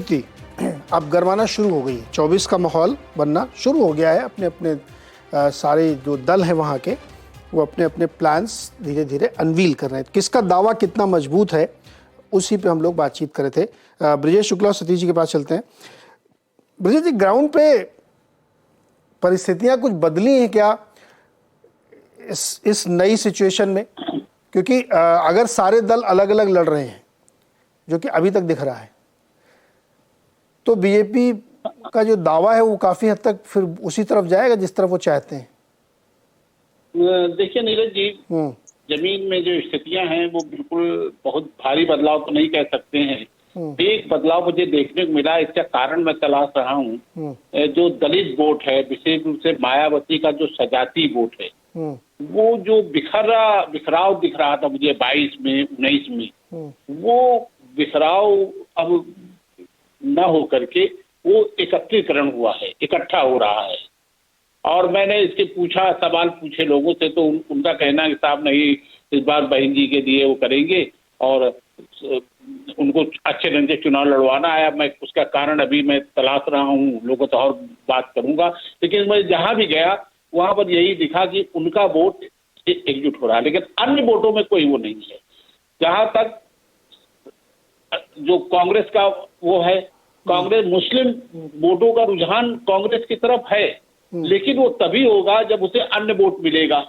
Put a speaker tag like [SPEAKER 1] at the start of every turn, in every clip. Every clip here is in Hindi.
[SPEAKER 1] थी अब गरमाना शुरू हो गई। 24 का माहौल बनना शुरू हो गया है। अपने अपने सारे जो दल हैं वहाँ के, वो अपने अपने प्लान्स धीरे धीरे अनवील कर रहे हैं। किसका दावा कितना मजबूत है उसी पे हम लोग बातचीत कर रहे थे। ब्रजेश शुक्ला और सतीश जी के पास चलते हैं। ब्रजेश जी, ग्राउंड पे परिस्थितियाँ कुछ बदली हैं क्या इस नई सिचुएशन में? क्योंकि अगर सारे दल अलग अलग लड़ रहे हैं, जो कि अभी तक दिख रहा है, तो बीजेपी का जो दावा है वो काफी हद तक फिर उसी तरफ जाएगा जिस तरफ वो चाहते हैं।
[SPEAKER 2] देखिए नीरज जी, जमीन में जो स्थितियां हैं वो बिल्कुल बहुत भारी बदलाव तो नहीं कह सकते हैं। एक बदलाव मुझे देखने को मिला, इसका कारण मैं तलाश रहा हूँ। जो दलित वोट है, विशेष रूप से मायावती का जो सजाती वोट है, वो जो बिखराव दिख रहा था मुझे 22 में 19 में, वो बिखराव अब न हो करके वो एकत्रीकरण हुआ है, इकट्ठा हो रहा है। और मैंने इसके सवाल पूछे लोगों से, तो उनका कहना है कि साहब नहीं, इस बार बहन जी के लिए वो करेंगे और उनको अच्छे ढंग से चुनाव लड़वाना है। मैं उसका कारण अभी मैं तलाश रहा हूँ, लोगों तो और बात करूंगा। लेकिन मैं जहां भी गया वहां पर यही दिखा कि उनका वोट एकजुट हो रहा है, लेकिन अन्य वोटों में कोई वो नहीं है। जहां तक जो कांग्रेस का वो है, कांग्रेस मुस्लिम वोटों का रुझान कांग्रेस की तरफ है, लेकिन वो तभी होगा जब उसे अन्य वोट मिलेगा।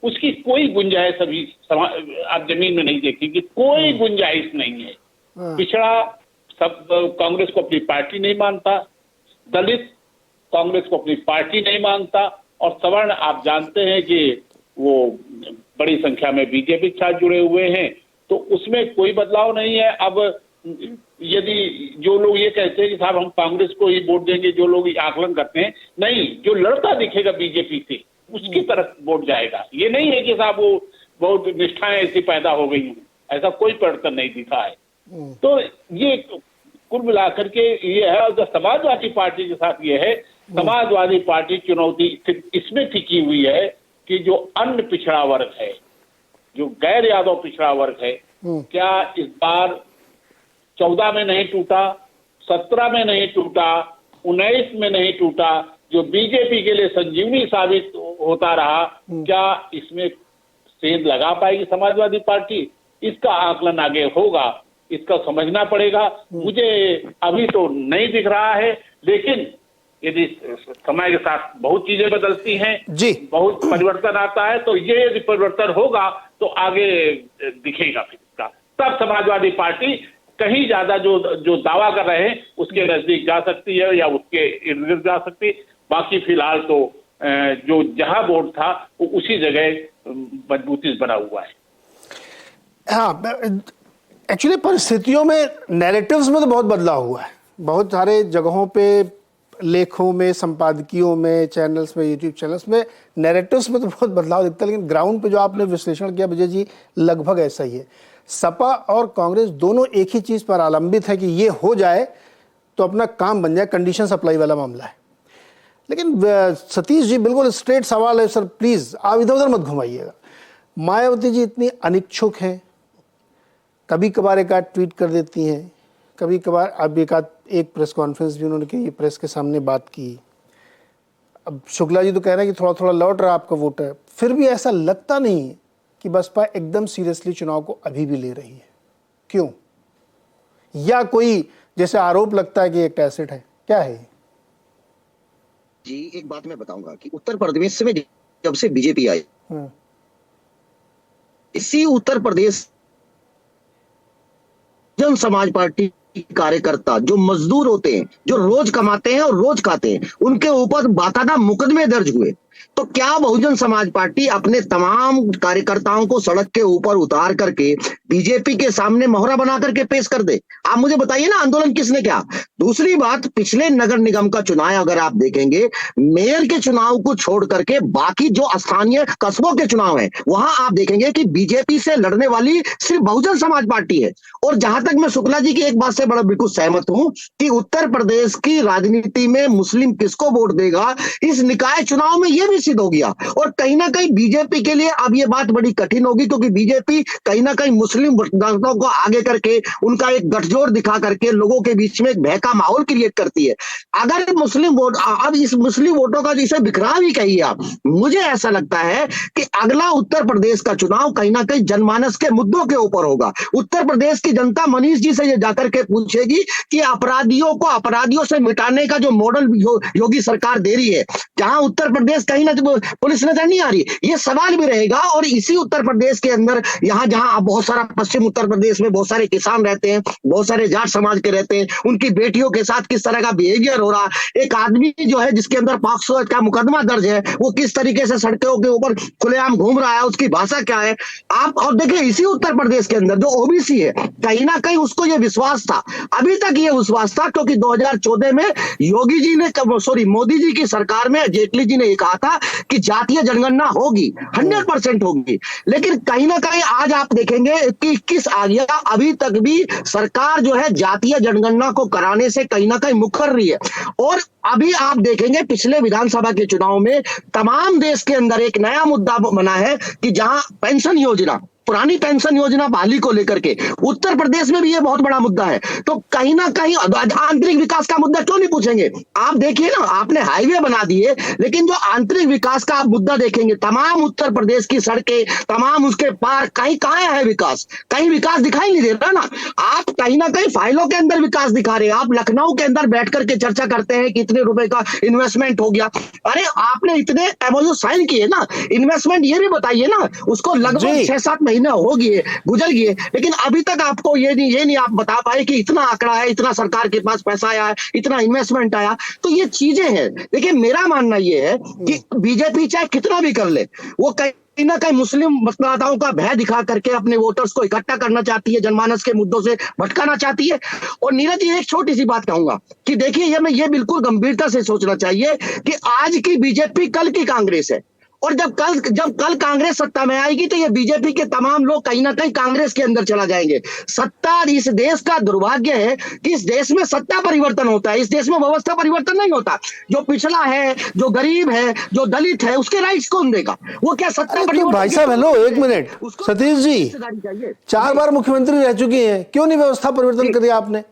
[SPEAKER 2] उसकी कोई गुंजाइश अभी आप जमीन में नहीं देखेंगे, कोई गुंजाइश नहीं है। पिछड़ा सब कांग्रेस को अपनी पार्टी नहीं मानता, दलित कांग्रेस को अपनी पार्टी नहीं मानता, और सवर्ण आप जानते हैं कि वो बड़ी संख्या में बीजेपी के साथ जुड़े हुए हैं। तो उसमें कोई बदलाव नहीं है। अब यदि जो लोग ये कहते हैं कि साहब हम कांग्रेस को ही वोट देंगे, जो लोग आकलन करते हैं, नहीं, जो लड़का दिखेगा बीजेपी से उसकी तरफ वोट जाएगा। ये नहीं है कि साहब वो बहुत निष्ठाएं ऐसी पैदा हो गई हैं, ऐसा कोई परिवर्तन नहीं दिखा है। तो ये कुल मिलाकर के ये है। और जो समाजवादी पार्टी के साथ ये है, समाजवादी पार्टी चुनौती इसमें टिकी हुई है कि जो अन्य पिछड़ा वर्ग है, जो गैर यादव पिछड़ा वर्ग है, क्या इस बार 14 में नहीं टूटा, 17 में नहीं टूटा, 19 में नहीं टूटा, जो बीजेपी के लिए संजीवनी साबित होता रहा, क्या इसमें सेंध लगा पाएगी समाजवादी पार्टी? इसका आकलन आगे होगा, इसका समझना पड़ेगा। मुझे अभी तो नहीं दिख रहा है, लेकिन यदि समय के साथ बहुत चीजें बदलती हैं जी, बहुत परिवर्तन आता है, तो ये यदि परिवर्तन होगा तो आगे दिखेगा फिर इसका। तब समाजवादी पार्टी कहीं ज्यादा जो दावा कर रहे हैं उसके नजदीक जा सकती है या उसके इर्द गिर्द जा सकती है। बाकी फिलहाल तो जो जहां वोट था वो उसी जगह मजबूती से बना हुआ है।
[SPEAKER 1] हाँ, एक्चुअली परिस्थितियों में, नैरेटिव्स में तो बहुत बदलाव हुआ है। बहुत सारे जगहों पे, लेखों में, संपादकियों में, चैनल्स में, यूट्यूब चैनल्स में, नैरेटिव्स में तो बहुत बदलाव दिखता है। लेकिन ग्राउंड पे जो आपने विश्लेषण किया विजय जी, लगभग ऐसा ही है। सपा और कांग्रेस दोनों एक ही चीज पर आलंबित है कि ये हो जाए तो अपना काम बन जाए, कंडीशन सप्लाई वाला मामला है। लेकिन सतीश जी, बिल्कुल स्ट्रेट सवाल है सर, प्लीज आप इधर उधर मत घुमाइएगा। मायावती जी इतनी अनिच्छुक हैं, कभी कभार एक आध ट्वीट कर देती हैं, कभी कभार अब एक प्रेस कॉन्फ्रेंस भी उन्होंने की, प्रेस के सामने बात की। अब शुक्ला जी तो कह रहे हैं कि थोड़ा थोड़ा लौट रहा आपका वोट है, फिर भी ऐसा लगता नहीं है कि बसपा एकदम सीरियसली चुनाव को अभी भी ले रही है। क्यों? या कोई जैसे आरोप लगता है कि एक एसेट है, क्या है
[SPEAKER 3] जी? एक बात मैं बताऊंगा कि उत्तर प्रदेश में जब से बीजेपी आई, इसी उत्तर प्रदेश जन समाज पार्टी कार्यकर्ता, जो मजदूर होते हैं, जो रोज कमाते हैं और रोज खाते हैं, उनके ऊपर बाकायदा मुकदमे दर्ज हुए। तो क्या बहुजन समाज पार्टी अपने तमाम कार्यकर्ताओं को सड़क के ऊपर उतार करके बीजेपी के सामने मोहरा बना करके पेश कर दे? आप मुझे बताइए ना, आंदोलन किसने किया? दूसरी बात, पिछले नगर निगम का चुनाव अगर आप देखेंगे, मेयर के चुनाव को छोड़ करके बाकी जो स्थानीय कस्बों के चुनाव है, वहां आप देखेंगे कि बीजेपी से लड़ने वाली सिर्फ बहुजन समाज पार्टी है। और जहां तक मैं शुक्ला जी की एक बात से बड़ा बिल्कुल सहमत हूं कि उत्तर प्रदेश की राजनीति में मुस्लिम किसको वोट देगा, इस निकाय चुनाव में यह भी सिद्ध हो गया। और कहीं ना कहीं बीजेपी के लिए अब ये बात बड़ी कठिन होगी, क्योंकि बीजेपी कहीं ना कहीं मुस्लिम वोटरों को आगे करके उनका एक गठजोड़ दिखा करके लोगों के बीच में एक भय का माहौल क्रिएट करती है। अगर मुस्लिम वोट, अब इस मुस्लिम वोटों का जिसे बिखराव ही कहिए आप, मुझे ऐसा लगता है कि अगला उत्तर प्रदेश का चुनाव कहीं ना कहीं जनमानस के मुद्दों के ऊपर होगा। उत्तर प्रदेश की जनता मनीष जी से ये जाकर के पूछेगी कि अपराधियों को अपराधियों से मिटाने का जो मॉडल योगी सरकार दे रही है, जहां उत्तर प्रदेश कहीं ना पुलिस नजर नहीं आ रही, ये सवाल भी रहेगा। और इसी उत्तर प्रदेश के अंदर यहां जहां बहुत सारा पश्चिम उत्तर प्रदेश में बहुत सारे किसान रहते हैं, बहुत सारे जाट समाज के रहते हैं, उनकी बेटियों के साथ किस तरह का बिहेवियर हो रहा, एक आदमी जो है जिसके अंदर पॉक्सो का मुकदमा दर्ज है, वो किस तरीके से सड़कों के ऊपर खुलेआम घूम रहा है, उसकी भाषा क्या है आप। और देखिए इसी उत्तर प्रदेश के अंदर जो ओबीसी है, कहीं ना कहीं उसको ये विश्वास था, अभी तक ये विश्वास था, क्योंकि 2014 में योगी जी ने, सॉरी मोदी जी की सरकार में जेटली जी ने ये कहा था कि जातीय जनगणना होगी, 100% होगी। लेकिन कहीं ना कहीं आज आप देखेंगे कि 21 आ गया, अभी तक भी सरकार जो है जातीय जनगणना को कराने से कहीं ना कहीं मुकर रही है। और अभी आप देखेंगे पिछले विधानसभा के चुनाव में तमाम देश के अंदर एक नया मुद्दा बना है कि जहां पेंशन योजना, पुरानी पेंशन योजना बहाली को लेकर के उत्तर प्रदेश में भी ये बहुत बड़ा मुद्दा है। तो कहीं ना कहीं आंतरिक विकास का मुद्दा क्यों नहीं पूछेंगे आप। देखिए ना, आपने हाईवे बना दिए, लेकिन जो आंतरिक विकास का आप मुद्दा देखेंगे, तमाम उत्तर प्रदेश की सड़कें, तमाम उसके पार, कहीं कहां है विकास, कहीं विकास दिखाई नहीं दे रहा ना। आप कहीं ना कहीं फाइलों के अंदर विकास दिखा रहे हैं। आप लखनऊ के अंदर बैठ करके चर्चा करते हैं कि इतने रुपए का इन्वेस्टमेंट हो गया। अरे आपने इतने एमओयू साइन किए ना, इन्वेस्टमेंट ये भी बताइए ना, उसको लगभग 6-7 महीने हो गए, गुजर गए, लेकिन अभी तक आपको ये नहीं आप बता पाए कि इतना आंकड़ा है, इतना सरकार के पास पैसा आया है, इतना इन्वेस्टमेंट आया। तो ये चीजें हैं। देखिए मेरा मानना ये है कि बीजेपी चाहे कितना भी कर ले, वो कहीं ना कहीं मुस्लिम मतदाताओं का भय दिखा करके अपने वोटर्स को इकट्ठा करना चाहती है, जनमानस के मुद्दों से भटकाना चाहती है। और नीरज जी, एक छोटी सी बात कहूंगा कि देखिए ये बिल्कुल गंभीरता से सोचना चाहिए कि आज की बीजेपी कल की कांग्रेस है, और जब कल कांग्रेस सत्ता में आएगी तो ये बीजेपी के तमाम लोग कहीं ना कहीं कांग्रेस के अंदर चला जाएंगे। सत्ता, इस देश का दुर्भाग्य है कि इस देश में सत्ता परिवर्तन होता है, इस देश में व्यवस्था परिवर्तन नहीं होता। जो पिछड़ा है, जो गरीब है, जो दलित है, उसके राइट्स कौन देगा? वो क्या सत्ता परिवर्तन?
[SPEAKER 1] भाई साहब हेलो, एक मिनट, सतीश जी 4 बार मुख्यमंत्री रह चुकी हैं, क्यों नहीं व्यवस्था परिवर्तन करी आपने?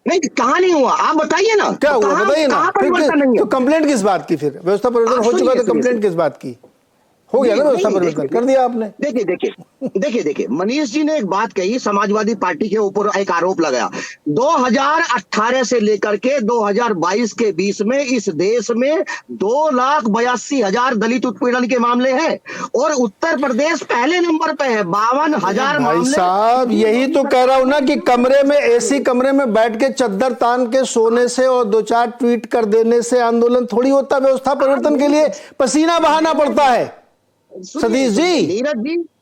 [SPEAKER 3] नहीं, कहाँ नहीं हुआ, आप बताइए ना।
[SPEAKER 1] क्या हुआ बताइए ना। तो कंप्लेंट किस बात की? फिर व्यवस्था परिवर्तन हो चुका तो कंप्लेंट किस बात की? हो गया ना व्यवस्था परिवर्तन, कर दिया आपने।
[SPEAKER 3] देखिए मनीष जी ने एक बात कही, समाजवादी पार्टी के ऊपर एक आरोप लगाया। 2018 से लेकर के 2022 के बीच में इस देश में 2,82,000 दलित उत्पीड़न के मामले हैं, और उत्तर प्रदेश पहले नंबर पे है, 52,000
[SPEAKER 1] भाई साहब यही तो कह रहा हूं ना कि कमरे में, एसी कमरे में बैठ के चद्दर तान के सोने से और 2-4 ट्वीट कर देने से आंदोलन थोड़ी होता। व्यवस्था परिवर्तन के लिए पसीना बहाना पड़ता है। सतीश जी,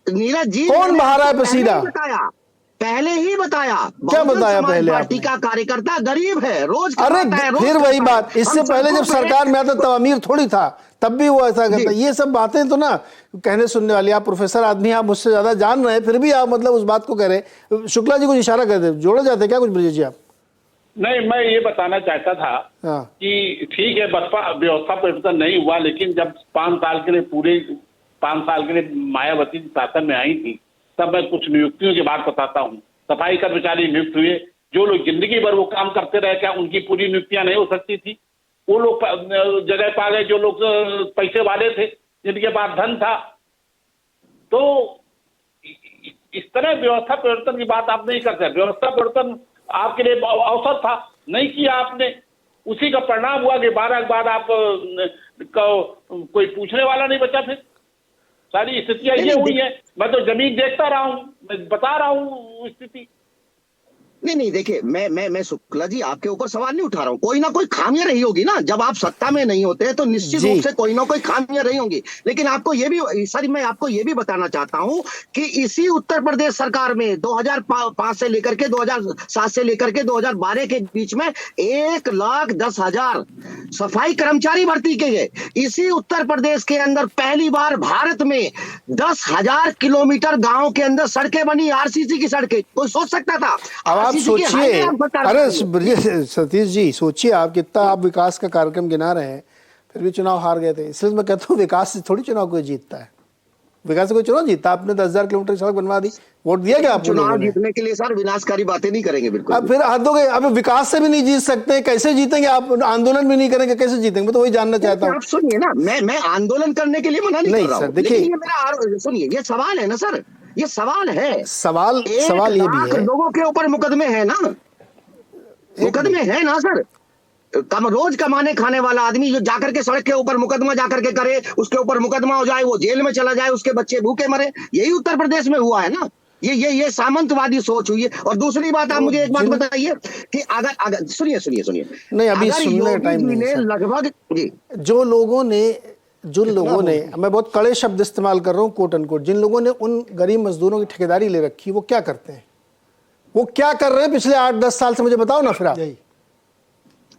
[SPEAKER 3] नीरज जी
[SPEAKER 1] कौन बहा रहा है पसीना?
[SPEAKER 3] पहले ही बताया।
[SPEAKER 1] क्या बताया पहले?
[SPEAKER 3] पार्टी का कार्यकर्ता गरीब है, रोज
[SPEAKER 1] अरे फिर वही बात, इससे पहले जब सरकार में आता तब अमीर थोड़ी था, तब भी वो ऐसा करता। ये सब बातें तो ना कहने सुनने वाली। आप प्रोफेसर आदमी, आप मुझसे ज्यादा जान रहे हैं, फिर भी आप मतलब उस बात को कह रहे। शुक्ला जी कुछ इशारा कर दे, जोड़े जाते क्या कुछ ब्रजेश जी आप?
[SPEAKER 2] नहीं, मैं ये बताना चाहता था कि ठीक है बसपा व्यवस्था परिवर्तन नहीं हुआ, लेकिन जब 5 साल के लिए पूरे 5 साल के लिए मायावती शासन में आई थी, तब मैं कुछ नियुक्तियों की बात बताता हूँ। सफाई कर्मचारी नियुक्त हुए, जो लोग जिंदगी भर वो काम करते रहे, क्या उनकी पूरी नियुक्तियां नहीं हो सकती थी? वो लोग जगह पा गए जो लोग पैसे वाले थे, जिनके पास धन था। तो इस तरह व्यवस्था परिवर्तन की बात आप नहीं कर सकते। व्यवस्था परिवर्तन आपके लिए अवसर था, नहीं किया आपने, उसी का परिणाम हुआ कि 12 के बाद आप कोई पूछने वाला नहीं बचा। फिर सारी स्थितियां ये हुई है। मैं तो जमीन देखता रहा हूं, मैं बता रहा हूं स्थिति।
[SPEAKER 3] नहीं देखिए, मैं शुक्ला जी आपके ऊपर सवाल नहीं उठा रहा हूँ। कोई ना कोई खामियां रही होगी ना, जब आप सत्ता में नहीं होते तो निश्चित रूप से कोई ना कोई खामियां रही होंगी। लेकिन आपको ये भी सर, मैं आपको ये भी बताना चाहता हूँ कि इसी उत्तर प्रदेश सरकार में 2005 से लेकर के 2007 से लेकर के 2012 के बीच में 1,10,000 सफाई कर्मचारी भर्ती किए गए। इसी उत्तर प्रदेश के अंदर पहली बार भारत में 10,000 किलोमीटर गाँव के अंदर सड़कें बनी, आरसीसी की सड़कें। कोई सोच सकता था?
[SPEAKER 1] आप सोचिए, अरे सतीश जी सोचिए, आप कितना आप विकास का कार्यक्रम गिना रहे हैं, फिर भी चुनाव हार गए थे। इसलिए मैं कहता हूँ विकास से थोड़ी चुनाव कोई जीतता है। विकास से कोई चुनाव जीता? आपने 10,000 किलोमीटर सड़क बनवा दी, वोट दिया क्या आप?
[SPEAKER 3] चुनाव जीतने के लिए सर विनाशकारी बातें नहीं करेंगे बिल्कुल।
[SPEAKER 1] अब फिर हदोगे, अब विकास से भी नहीं जीत सकते, कैसे जीतेंगे आप? आंदोलन भी नहीं करेंगे, कैसे जीतेंगे? मैं तो वही जानना चाहता हूँ।
[SPEAKER 3] आप सुनिए ना, मैं आंदोलन करने के लिए मना नहीं कर रहा
[SPEAKER 1] सर,
[SPEAKER 3] हूं,
[SPEAKER 1] देखिए
[SPEAKER 3] लेकिन ये मेरा सुनिए, ये सवाल है ना सर, ये सवाल है।
[SPEAKER 1] सवाल ये भी है,
[SPEAKER 3] लोगों के ऊपर मुकदमे है ना, मुकदमे है ना सर। रोज कमाने खाने वाला आदमी जो जाकर के सड़क के ऊपर मुकदमा जाकर के करे, उसके ऊपर मुकदमा हो जाए, वो जेल में चला जाए, उसके बच्चे भूखे मरे, यही उत्तर प्रदेश में हुआ है ना। ये सामंतवादी सोच हुई है। और दूसरी बात, आप मुझे एक बात बताइए कि अगर सुनिए
[SPEAKER 1] नहीं, अभी सुनने का टाइम नहीं है।
[SPEAKER 3] लगभग
[SPEAKER 1] जिन लोगों ने मैं बहुत कड़े शब्द इस्तेमाल कर रहा हूँ, कोट एंड कोट, जिन लोगों ने उन गरीब मजदूरों की ठेकेदारी ले रखी, वो क्या करते हैं? वो क्या कर रहे हैं पिछले 8-10 साल से? मुझे बताओ ना फिर आप।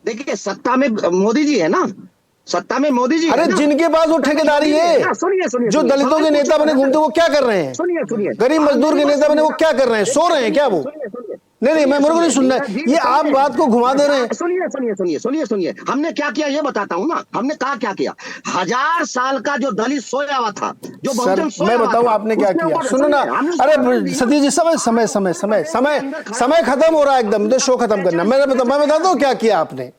[SPEAKER 3] देखिए, सत्ता में मोदी जी है ना, सत्ता में मोदी जी।
[SPEAKER 1] अरे जिनके पास वो ठेकेदारी है,
[SPEAKER 3] सुनिए,
[SPEAKER 1] जो दलितों के नेता बने घूमते, वो क्या कर रहे हैं?
[SPEAKER 3] सुनिए,
[SPEAKER 1] गरीब मजदूर के नेता बने, वो क्या कर रहे हैं? सो रहे हैं क्या वो? नहीं, मैं मेरे को नहीं सुनना है, ये आप बात को घुमा दे रहे हैं।
[SPEAKER 3] सुनिए, हमने क्या किया ये बताता हूँ ना। हमने क्या किया? 1000 साल का जो दलित सोया हुआ था, जो बहुजन सोया
[SPEAKER 1] मैं
[SPEAKER 3] हुआ
[SPEAKER 1] बताऊं
[SPEAKER 3] था,
[SPEAKER 1] आपने क्या किया?
[SPEAKER 3] उसने
[SPEAKER 1] सुनो ना, अरे सतीश जी, समय खत्म हो रहा है एकदम, तो शो खत्म करना। मैं बताता हूँ क्या किया आपने।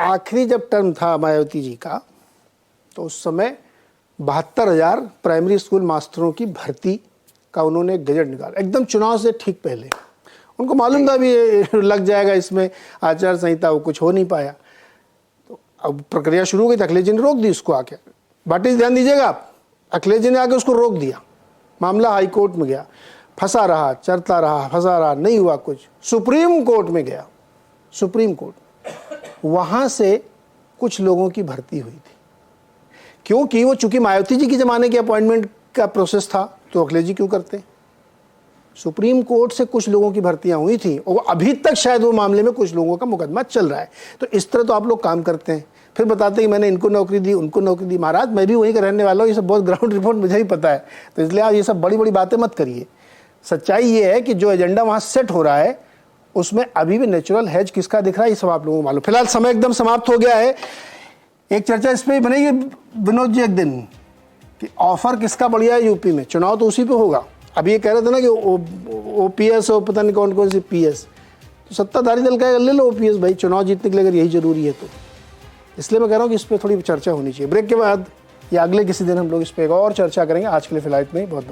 [SPEAKER 1] आखिरी जब टर्म था मायावती जी का, तो उस समय 72,000 प्राइमरी स्कूल मास्टरों की भर्ती का उन्होंने गजट निकाला, एकदम चुनाव से ठीक पहले। उनको मालूम था भी लग जाएगा इसमें आचार संहिता, वो कुछ हो नहीं पाया। तो अब प्रक्रिया शुरू हो गई, अखिलेश जी ने रोक दी उसको आके। भाटी जी ध्यान दीजिएगा आप, अखिलेश जी ने आके उसको रोक दिया। मामला हाई कोर्ट में गया, फंसा रहा, चरता रहा, फंसा रहा, नहीं हुआ कुछ। सुप्रीम कोर्ट में गया, सुप्रीम कोर्ट, वहां से कुछ लोगों की भर्ती हुई थी, क्योंकि वो चूंकि मायावती जी के जमाने के अपॉइंटमेंट का प्रोसेस था, तो अखिलेश जी क्यों करते? सुप्रीम कोर्ट से कुछ लोगों की भर्तियां हुई थी, और अभी तक शायद वो मामले में कुछ लोगों का मुकदमा चल रहा है। तो इस तरह तो आप लोग काम करते हैं, फिर बताते हैं कि मैंने इनको नौकरी दी, उनको नौकरी दी। महाराज, मैं भी वहीं का रहने वाला हूँ, ये सब बहुत ग्राउंड रिपोर्ट मुझे ही पता है। तो इसलिए आप ये सब बड़ी बड़ी बातें मत करिए। सच्चाई ये है कि जो एजेंडा वहाँ सेट हो रहा है, उसमें अभी भी नेचुरल हैज किसका दिख रहा है, ये सब आप लोगों को मालूम। फिलहाल समय एकदम समाप्त हो गया है। एक चर्चा इस पर बनेगी विनोद जी एक दिन, कि ऑफर किसका बढ़िया है यूपी में, चुनाव तो उसी पे होगा। अभी ये कह रहे थे ना कि ओपीएस और पता नहीं कौन कौन सी पीएस, तो सत्ताधारी दल का ले लो ओपीएस भाई, चुनाव जीतने के लिए अगर यही जरूरी है तो। इसलिए मैं कह रहा हूँ कि इस पर थोड़ी चर्चा होनी चाहिए। ब्रेक के बाद या अगले किसी दिन हम लोग इस पर एक और चर्चा करेंगे। आज के लिए फिलहाल इतना ही, बहुत बहुत